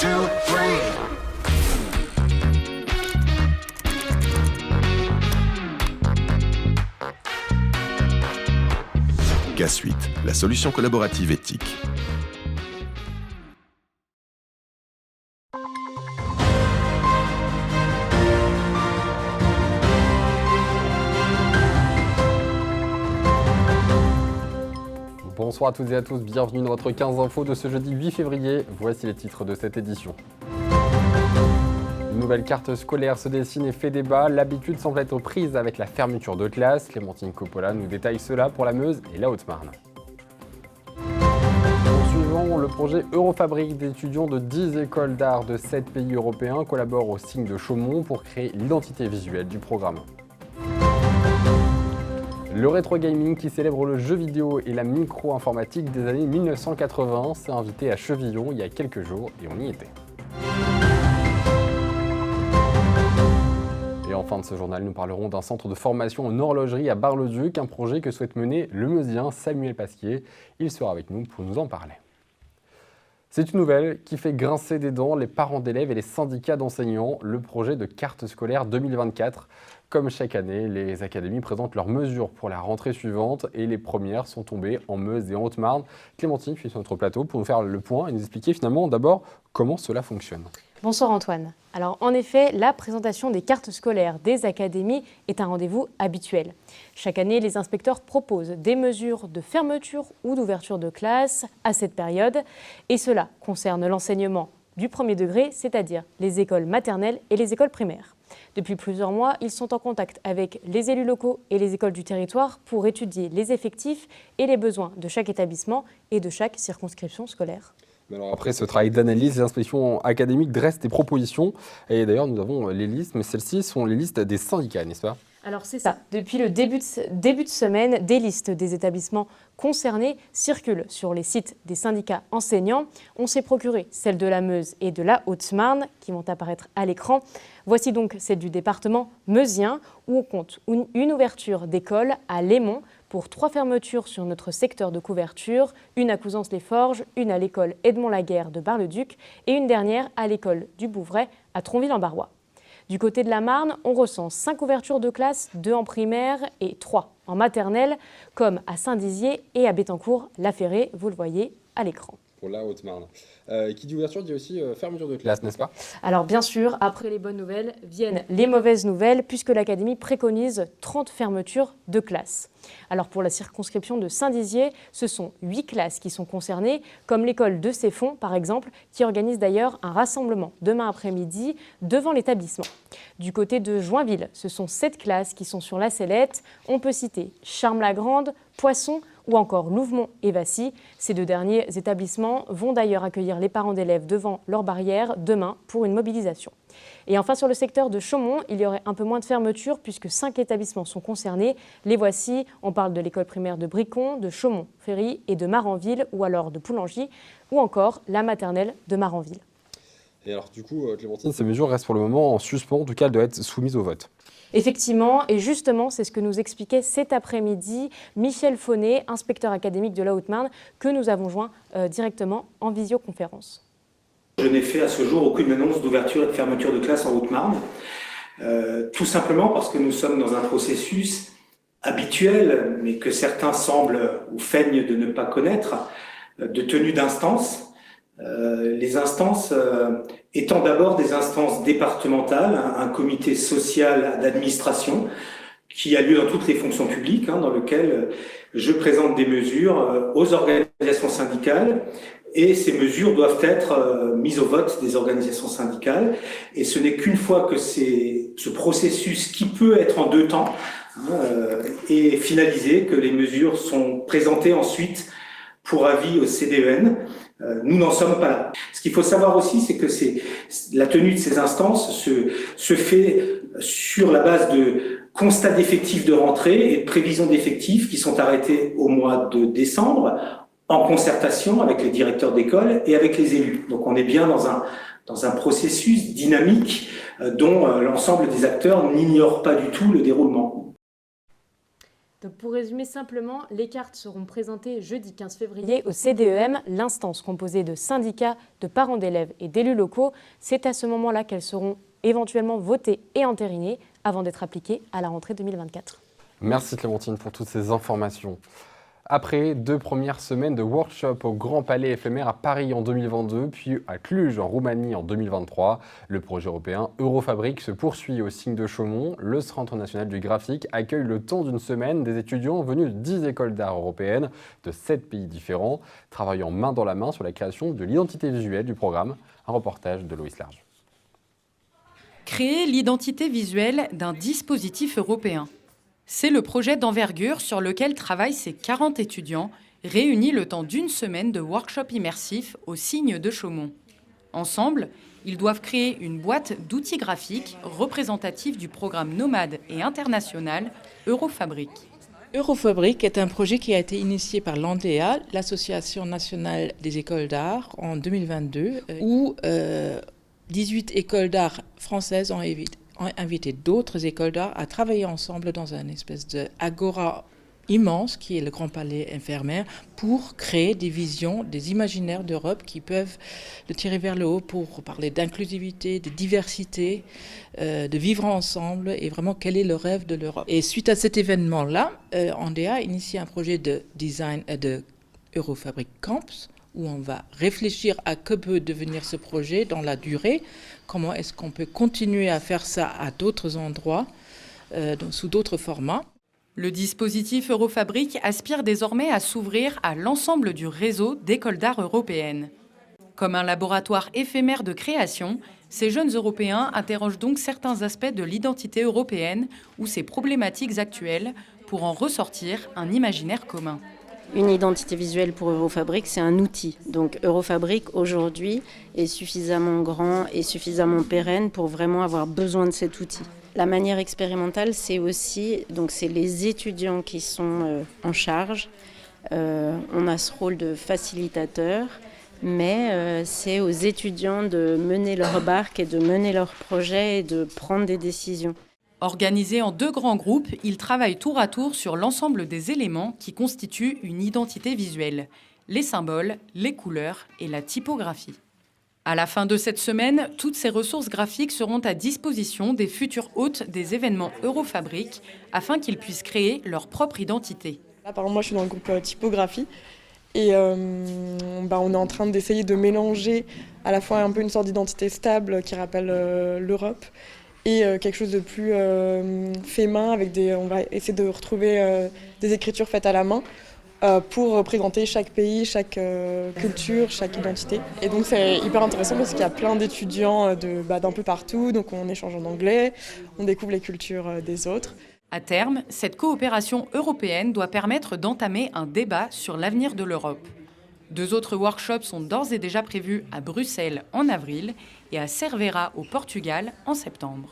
2, 3. K-Suite, la solution collaborative éthique. Bonsoir à toutes et à tous, bienvenue dans votre 15 infos de ce jeudi 8 février. Voici les titres de cette édition. Une nouvelle carte scolaire se dessine et fait débat. L'habitude semble être prise avec la fermeture de classe. Clémentine Coppola nous détaille cela pour la Meuse et la Haute-Marne. Poursuivons le projet Eurofabrique. Des étudiants de 10 écoles d'art de 7 pays européens collaborent au signe de Chaumont pour créer l'identité visuelle du programme. Le rétro gaming qui célèbre le jeu vidéo et la micro-informatique des années 1980 s'est invité à Chevillon il y a quelques jours et on y était. Et en fin de ce journal, nous parlerons d'un centre de formation en horlogerie à Bar-le-Duc, un projet que souhaite mener le Meusien Samuel Pasquier. Il sera avec nous pour nous en parler. C'est une nouvelle qui fait grincer des dents les parents d'élèves et les syndicats d'enseignants, le projet de carte scolaire 2024. Comme chaque année, les académies présentent leurs mesures pour la rentrée suivante et les premières sont tombées en Meuse et en Haute-Marne. Clémentine, tu es sur notre plateau pour nous faire le point et nous expliquer finalement d'abord comment cela fonctionne. Bonsoir Antoine. Alors en effet, la présentation des cartes scolaires des académies est un rendez-vous habituel. Chaque année, les inspecteurs proposent des mesures de fermeture ou d'ouverture de classe à cette période et cela concerne l'enseignement du premier degré, c'est-à-dire les écoles maternelles et les écoles primaires. Depuis plusieurs mois, ils sont en contact avec les élus locaux et les écoles du territoire pour étudier les effectifs et les besoins de chaque établissement et de chaque circonscription scolaire. Alors après ce travail d'analyse, les inspections académiques dressent des propositions. Et d'ailleurs, nous avons les listes, mais celles-ci sont les listes des syndicats, n'est-ce pas ? Alors c'est ça. Depuis le début de semaine, des listes des établissements concernés circulent sur les sites des syndicats enseignants. On s'est procuré celle de la Meuse et de la Haute-Marne qui vont apparaître à l'écran. Voici donc celle du département meusien où on compte une ouverture d'école à Lémont pour 3 fermetures sur notre secteur de couverture, une à Couzance-les-Forges, une à l'école Edmond-Laguerre de Bar-le-Duc et une dernière à l'école du Bouvray à Tronville-en-Barrois. Du côté de la Marne, on recense 5 ouvertures de classe, 2 en primaire et 3 en maternelle, comme à Saint-Dizier et à Bettencourt-la-Ferrée, vous le voyez à l'écran. Pour la Haute-Marne. Qui dit ouverture dit aussi fermeture de classe, n'est-ce pas ? Alors bien sûr, après les bonnes nouvelles, viennent les mauvaises nouvelles, puisque l'Académie préconise 30 fermetures de classes. Alors pour la circonscription de Saint-Dizier, ce sont 8 classes qui sont concernées, comme l'école de Ceffonds par exemple, qui organise d'ailleurs un rassemblement demain après-midi devant l'établissement. Du côté de Joinville, ce sont 7 classes qui sont sur la sellette. On peut citer Charmes-la-Grande, Poisson, ou encore Louvemont et Vassy. Ces 2 derniers établissements vont d'ailleurs accueillir les parents d'élèves devant leur barrière demain pour une mobilisation. Et enfin, sur le secteur de Chaumont, il y aurait un peu moins de fermetures puisque 5 établissements sont concernés. Les voici, on parle de l'école primaire de Bricon, de Chaumont-Ferry et de Maranville, ou alors de Poulangy, ou encore la maternelle de Maranville. Et alors du coup, Clémentine, ces mesures restent pour le moment en suspens, en tout cas elles doivent être soumises au vote. Effectivement, et justement, c'est ce que nous expliquait cet après-midi Michel Faunet, inspecteur académique de la Haute-Marne, que nous avons joint directement en visioconférence. Je n'ai fait à ce jour aucune annonce d'ouverture et de fermeture de classe en Haute-Marne, tout simplement parce que nous sommes dans un processus habituel, mais que certains semblent ou feignent de ne pas connaître, de tenue d'instances. Les instances étant d'abord des instances départementales, un comité social d'administration qui a lieu dans toutes les fonctions publiques, dans lequel je présente des mesures aux organisations syndicales et ces mesures doivent être mises au vote des organisations syndicales. Et ce n'est qu'une fois que ce processus, qui peut être en 2 temps, est finalisé, que les mesures sont présentées ensuite pour avis au CDEN. Nous n'en sommes pas là. Ce qu'il faut savoir aussi, c'est que la tenue de ces instances se fait sur la base de constats d'effectifs de rentrée et de prévisions d'effectifs qui sont arrêtés au mois de décembre en concertation avec les directeurs d'école et avec les élus. Donc on est bien dans un processus dynamique dont l'ensemble des acteurs n'ignorent pas du tout le déroulement. Donc pour résumer simplement, les cartes seront présentées jeudi 15 février au CDEM, l'instance composée de syndicats, de parents d'élèves et d'élus locaux. C'est à ce moment-là qu'elles seront éventuellement votées et entérinées avant d'être appliquées à la rentrée 2024. Merci Clémentine pour toutes ces informations. Après 2 premières semaines de workshop au Grand Palais éphémère à Paris en 2022, puis à Cluj en Roumanie en 2023, le projet européen Eurofabric se poursuit au Signe de Chaumont. Le Centre national du graphique accueille le temps d'une semaine des étudiants venus de 10 écoles d'art européennes de 7 pays différents, travaillant main dans la main sur la création de l'identité visuelle du programme. Un reportage de Loïs Large. Créer l'identité visuelle d'un dispositif européen. C'est le projet d'envergure sur lequel travaillent ces 40 étudiants, réunis le temps d'une semaine de workshop immersif au Signe de Chaumont. Ensemble, ils doivent créer une boîte d'outils graphiques représentative du programme nomade et international Eurofabric. Eurofabric est un projet qui a été initié par l'ANDEA, l'Association nationale des écoles d'art, en 2022, où 18 écoles d'art françaises ont invité d'autres écoles d'art à travailler ensemble dans une espèce d'agora immense qui est le Grand Palais éphémère pour créer des visions, des imaginaires d'Europe qui peuvent le tirer vers le haut pour parler d'inclusivité, de diversité, de vivre ensemble et vraiment quel est le rêve de l'Europe. Et suite à cet événement-là, ANDEA a initié un projet de design de Eurofabric Camps où on va réfléchir à que peut devenir ce projet dans la durée, comment est-ce qu'on peut continuer à faire ça à d'autres endroits, sous d'autres formats. Le dispositif Eurofabric aspire désormais à s'ouvrir à l'ensemble du réseau d'écoles d'art européennes. Comme un laboratoire éphémère de création, ces jeunes Européens interrogent donc certains aspects de l'identité européenne ou ses problématiques actuelles pour en ressortir un imaginaire commun. Une identité visuelle pour Eurofabric, c'est un outil. Donc Eurofabric, aujourd'hui, est suffisamment grand et suffisamment pérenne pour vraiment avoir besoin de cet outil. La manière expérimentale, c'est aussi, donc c'est les étudiants qui sont en charge. On a ce rôle de facilitateur, mais c'est aux étudiants de mener leur barque et de mener leur projet et de prendre des décisions. Organisés en 2 grands groupes, ils travaillent tour à tour sur l'ensemble des éléments qui constituent une identité visuelle, les symboles, les couleurs et la typographie. À la fin de cette semaine, toutes ces ressources graphiques seront à disposition des futurs hôtes des événements Eurofabric afin qu'ils puissent créer leur propre identité. Là, par exemple, moi, je suis dans le groupe typographie et on est en train d'essayer de mélanger à la fois un peu une sorte d'identité stable qui rappelle l'Europe et quelque chose de plus fait main avec on va essayer de retrouver des écritures faites à la main pour représenter chaque pays, chaque culture, chaque identité. Et donc c'est hyper intéressant parce qu'il y a plein d'étudiants d'un peu partout, donc on échange en anglais, on découvre les cultures des autres. À terme, cette coopération européenne doit permettre d'entamer un débat sur l'avenir de l'Europe. 2 autres workshops sont d'ores et déjà prévus à Bruxelles en avril et à Cervera au Portugal en septembre.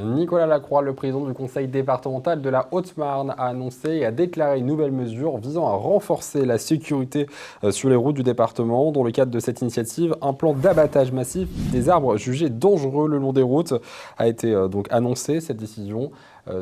Nicolas Lacroix, le président du conseil départemental de la Haute-Marne, a annoncé et a déclaré une nouvelle mesure visant à renforcer la sécurité sur les routes du département. Dans le cadre de cette initiative, un plan d'abattage massif des arbres jugés dangereux le long des routes a été donc annoncé. Cette décision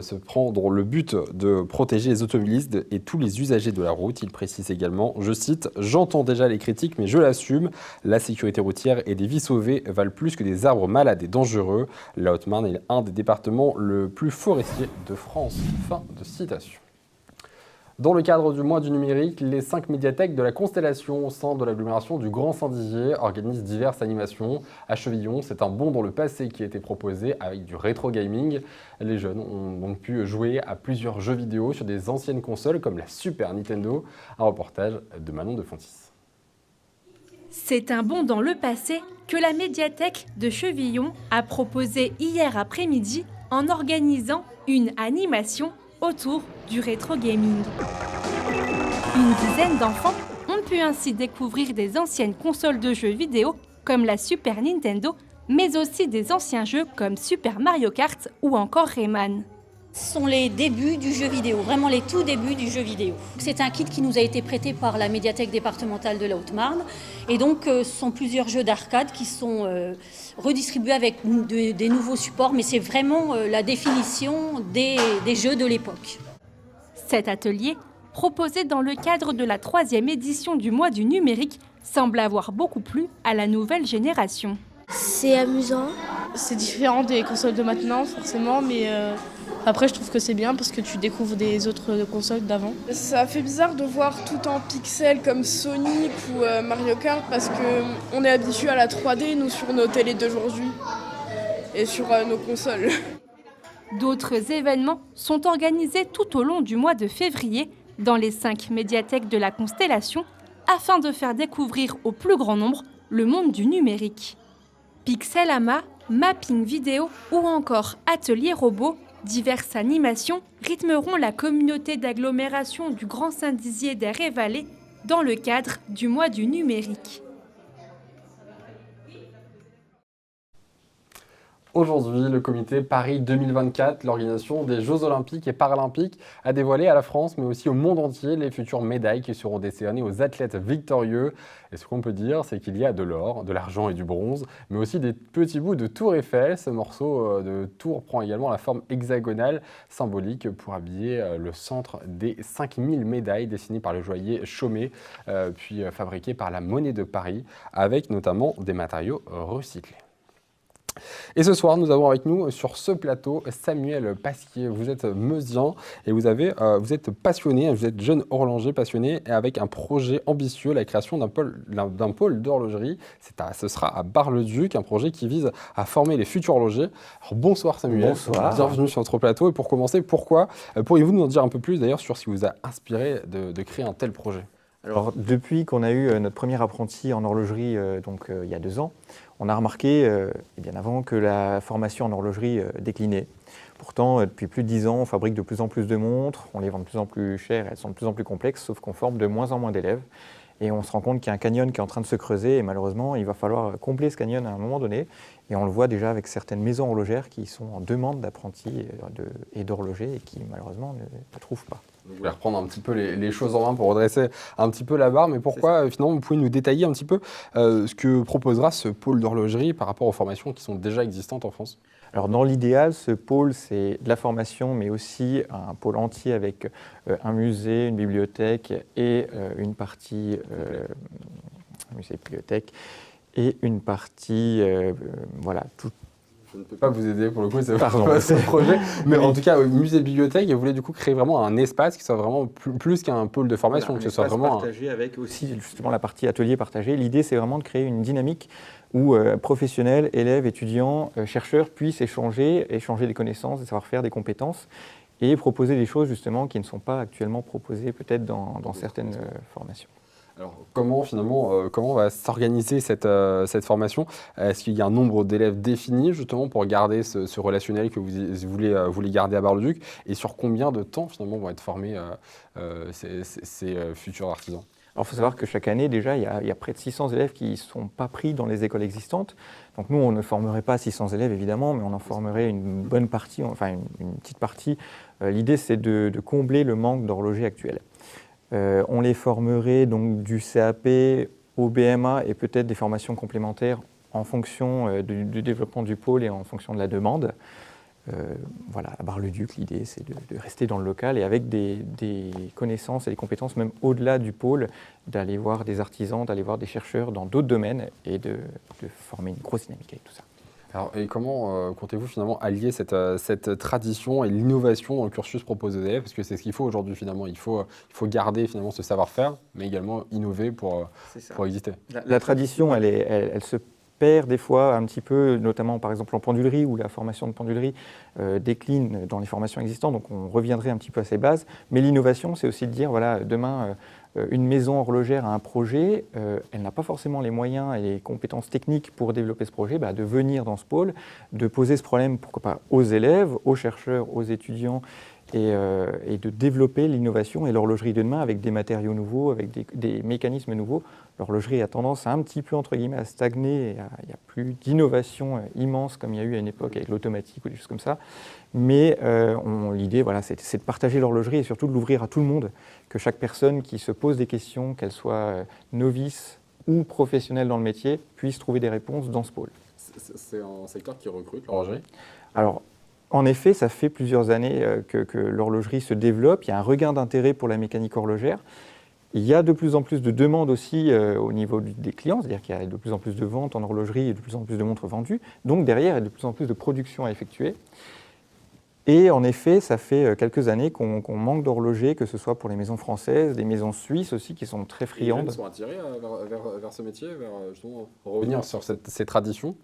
se prend dans le but de protéger les automobilistes et tous les usagers de la route. Il précise également, je cite, « J'entends déjà les critiques, mais je l'assume. La sécurité routière et des vies sauvées valent plus que des arbres malades et dangereux. La Haute-Marne est un des départements le plus forestier de France. » Fin de citation. Dans le cadre du mois du numérique, les 5 médiathèques de la Constellation au sein de l'agglomération du Grand Saint-Dizier organisent diverses animations. À Chevillon, c'est un bond dans le passé qui a été proposé avec du rétro gaming. Les jeunes ont donc pu jouer à plusieurs jeux vidéo sur des anciennes consoles comme la Super Nintendo. Un reportage de Manon de Fontis. C'est un bond dans le passé que la médiathèque de Chevillon a proposé hier après-midi en organisant une animation autour du rétro gaming. Une dizaine d'enfants ont pu ainsi découvrir des anciennes consoles de jeux vidéo comme la Super Nintendo, mais aussi des anciens jeux comme Super Mario Kart ou encore Rayman. Ce sont les débuts du jeu vidéo, vraiment les tout débuts du jeu vidéo. C'est un kit qui nous a été prêté par la médiathèque départementale de la Haute-Marne. Et donc, ce sont plusieurs jeux d'arcade qui sont redistribués avec des nouveaux supports. Mais c'est vraiment la définition des jeux de l'époque. Cet atelier, proposé dans le cadre de la 3e édition du mois du numérique, semble avoir beaucoup plu à la nouvelle génération. C'est amusant. C'est différent des consoles de maintenant, forcément, mais après, je trouve que c'est bien parce que tu découvres des autres consoles d'avant. Ça fait bizarre de voir tout en pixels comme Sonic ou Mario Kart parce qu'on est habitué à la 3D, nous, sur nos télés d'aujourd'hui et sur nos consoles. D'autres événements sont organisés tout au long du mois de février dans les 5 médiathèques de la Constellation afin de faire découvrir au plus grand nombre le monde du numérique. Pixelama, mapping vidéo ou encore atelier robot, diverses animations rythmeront la communauté d'agglomération du Grand Saint-Dizier d'Air et Vallée dans le cadre du mois du numérique. Aujourd'hui, le comité Paris 2024, l'organisation des Jeux Olympiques et Paralympiques, a dévoilé à la France, mais aussi au monde entier, les futures médailles qui seront décernées aux athlètes victorieux. Et ce qu'on peut dire, c'est qu'il y a de l'or, de l'argent et du bronze, mais aussi des petits bouts de Tour Eiffel. Ce morceau de tour prend également la forme hexagonale, symbolique pour habiller le centre des 5000 médailles dessinées par le joaillier Chaumet, puis fabriquées par la Monnaie de Paris, avec notamment des matériaux recyclés. Et ce soir, nous avons avec nous sur ce plateau Samuel Pasquier. Vous êtes meusien et vous êtes passionné, vous êtes jeune horloger passionné et avec un projet ambitieux, la création d'un pôle d'horlogerie. Ce sera à Bar-le-Duc, un projet qui vise à former les futurs horlogers. Alors, bonsoir Samuel, bonsoir. Bienvenue sur notre plateau. Et pour commencer, pourriez-vous nous en dire un peu plus d'ailleurs sur ce qui vous a inspiré de créer un tel projet ? Alors, depuis qu'on a eu notre premier apprenti en horlogerie, il y a 2 ans, on a remarqué, et bien avant, que la formation en horlogerie déclinait. Pourtant, depuis plus de 10 ans, on fabrique de plus en plus de montres, on les vend de plus en plus chères, elles sont de plus en plus complexes, sauf qu'on forme de moins en moins d'élèves. Et on se rend compte qu'il y a un canyon qui est en train de se creuser, et malheureusement, il va falloir combler ce canyon à un moment donné. Et on le voit déjà avec certaines maisons horlogères qui sont en demande d'apprentis et d'horlogers et qui, malheureusement, ne trouvent pas. Vous voulez reprendre un petit peu les choses en main pour redresser un petit peu la barre, mais pourquoi finalement vous pouvez nous détailler un petit peu ce que proposera ce pôle d'horlogerie par rapport aux formations qui sont déjà existantes en France ? Alors dans l'idéal, ce pôle, c'est de la formation, mais aussi un pôle entier avec un musée, une bibliothèque et une partie musée-bibliothèque et une partie, voilà, tout. Je ne peux pas vous aider pour le coup, c'est pas ce projet. Mais en tout cas, musée-bibliothèque, vous voulez du coup créer vraiment un espace qui soit vraiment plus qu'un pôle de formation, voilà, que ce soit vraiment partagé avec aussi justement la partie atelier partagé. L'idée, c'est vraiment de créer une dynamique où professionnels, élèves, étudiants, chercheurs puissent échanger des connaissances, des savoir-faire, des compétences et proposer des choses justement qui ne sont pas actuellement proposées peut-être dans certaines formations. Alors, comment va s'organiser cette formation ? Est-ce qu'il y a un nombre d'élèves défini justement pour garder ce relationnel que vous voulez garder à Bar-le-Duc ? Et sur combien de temps finalement vont être formés ces futurs artisans ? Alors, il faut savoir que chaque année, déjà, il y a près de 600 élèves qui ne sont pas pris dans les écoles existantes. Donc, nous, on ne formerait pas 600 élèves, évidemment, mais on en formerait une bonne partie, enfin une petite partie. L'idée, c'est de combler le manque d'horlogers actuels. On les formerait donc du CAP au BMA et peut-être des formations complémentaires en fonction du développement du pôle et en fonction de la demande. Voilà, à Bar-le-Duc, l'idée c'est de rester dans le local et avec des connaissances et des compétences même au-delà du pôle, d'aller voir des artisans, d'aller voir des chercheurs dans d'autres domaines et de former une grosse dynamique avec tout ça. Alors, et comment comptez-vous finalement allier cette tradition et l'innovation dans le cursus proposé aux élèves ? Parce que c'est ce qu'il faut aujourd'hui finalement. Il faut garder finalement ce savoir-faire, mais également innover pour exister. La tradition, elle se perd des fois un petit peu, notamment par exemple en pendulerie, où la formation de pendulerie décline dans les formations existantes, donc on reviendrait un petit peu à ses bases. Mais l'innovation, c'est aussi de dire, voilà, demain, une maison horlogère a un projet, elle n'a pas forcément les moyens et les compétences techniques pour développer ce projet, de venir dans ce pôle, de poser ce problème, pourquoi pas, aux élèves, aux chercheurs, aux étudiants et de développer l'innovation et l'horlogerie de demain avec des matériaux nouveaux, avec des mécanismes nouveaux. L'horlogerie a tendance à un petit peu, entre guillemets, à stagner, il n'y a plus d'innovation immense comme il y a eu à une époque avec l'automatique ou des choses comme ça. Mais l'idée, voilà, c'est de partager l'horlogerie et surtout de l'ouvrir à tout le monde, que chaque personne qui se pose des questions, qu'elle soit novice ou professionnelle dans le métier, puisse trouver des réponses dans ce pôle. C'est un secteur qui recrute, l'horlogerie ? Alors, en effet, ça fait plusieurs années que l'horlogerie se développe. Il y a un regain d'intérêt pour la mécanique horlogère. Il y a de plus en plus de demandes aussi au niveau des clients, c'est-à-dire qu'il y a de plus en plus de ventes en horlogerie et de plus en plus de montres vendues. Donc derrière, il y a de plus en plus de production à effectuer. Et en effet, ça fait quelques années qu'on manque d'horlogers, que ce soit pour les maisons françaises, des maisons suisses aussi qui sont très friandes. Les jeunes sont attirés vers ce métier, vers justement revenir sur ces traditions.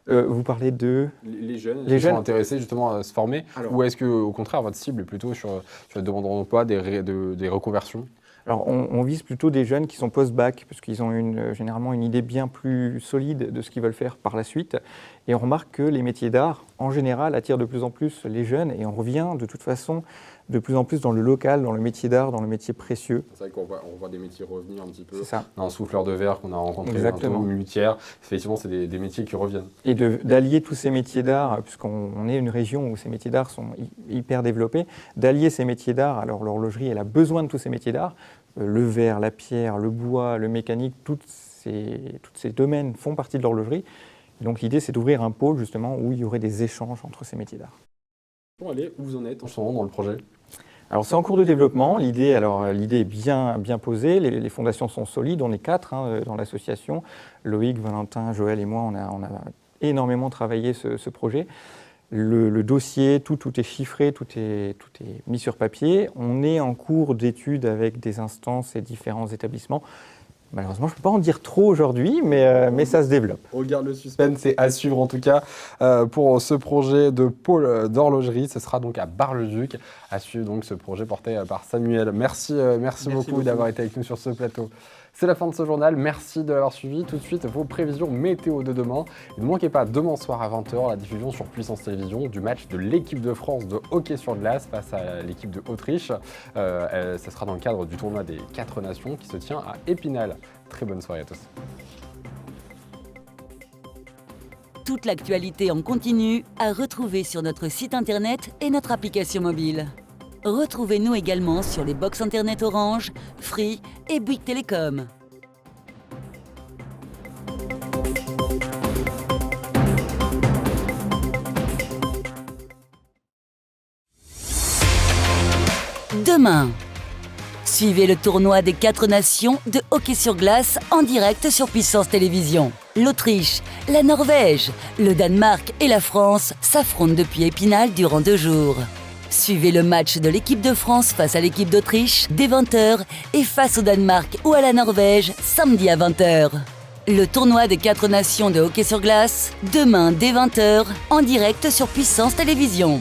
Vous parlez de... Les jeunes qui sont intéressés justement à se former. Alors, ou est-ce qu'au contraire, votre cible est plutôt sur la demande d'emploi, des reconversions ? Alors, on vise plutôt des jeunes qui sont post-bac, parce qu'ils ont généralement une idée bien plus solide de ce qu'ils veulent faire par la suite. Et on remarque que les métiers d'art, en général, attirent de plus en plus les jeunes. Et on revient, de toute façon, de plus en plus dans le local, dans le métier d'art, dans le métier précieux. C'est vrai qu'on voit des métiers revenir un petit peu. C'est ça. Un souffleur de verre qu'on a rencontré, exactement. Une luthière. Effectivement, c'est des métiers qui reviennent. Et d'allier tous ces métiers d'art, puisqu'on est une région où ces métiers d'art sont hyper développés, d'allier ces métiers d'art, alors l'horlogerie, elle a besoin de tous ces métiers d'art, le verre, la pierre, le bois, le mécanique, tous ces domaines font partie de l'horlogerie. Donc l'idée, c'est d'ouvrir un pôle justement où il y aurait des échanges entre ces métiers d'art. Bon, allez, où vous en êtes en ce moment dans le projet ? Alors c'est en cours de développement. L'idée est bien posée. Les fondations sont solides. On est 4 dans l'association. Loïc, Valentin, Joël et moi, on a énormément travaillé ce projet. Le dossier, tout est chiffré, tout est mis sur papier. On est en cours d'études avec des instances et différents établissements. Malheureusement, je ne peux pas en dire trop aujourd'hui, mais ça se développe. On regarde le suspense, c'est à suivre en tout cas pour ce projet de pôle d'horlogerie. Ce sera donc à Bar-le-Duc, à suivre donc ce projet porté par Samuel. Merci beaucoup d'avoir été avec nous sur ce plateau. C'est la fin de ce journal, merci de l'avoir suivi. Tout de suite, vos prévisions météo de demain. Et ne manquez pas, demain soir à 20h, la diffusion sur Puissance Télévisions du match de l'équipe de France de hockey sur glace face à l'équipe de Autriche. Ça sera dans le cadre du tournoi des 4 nations qui se tient à Épinal. Très bonne soirée à tous. Toute l'actualité en continu à retrouver sur notre site internet et notre application mobile. Retrouvez-nous également sur les box internet Orange, Free et Bouygues Télécom. Demain, suivez le tournoi des 4 nations de hockey sur glace en direct sur Puissance Télévisions. L'Autriche, la Norvège, le Danemark et la France s'affrontent depuis Épinal durant 2 jours. Suivez le match de l'équipe de France face à l'équipe d'Autriche dès 20h et face au Danemark ou à la Norvège samedi à 20h. Le tournoi des 4 nations de hockey sur glace, demain dès 20h, en direct sur Puissance Télévisions.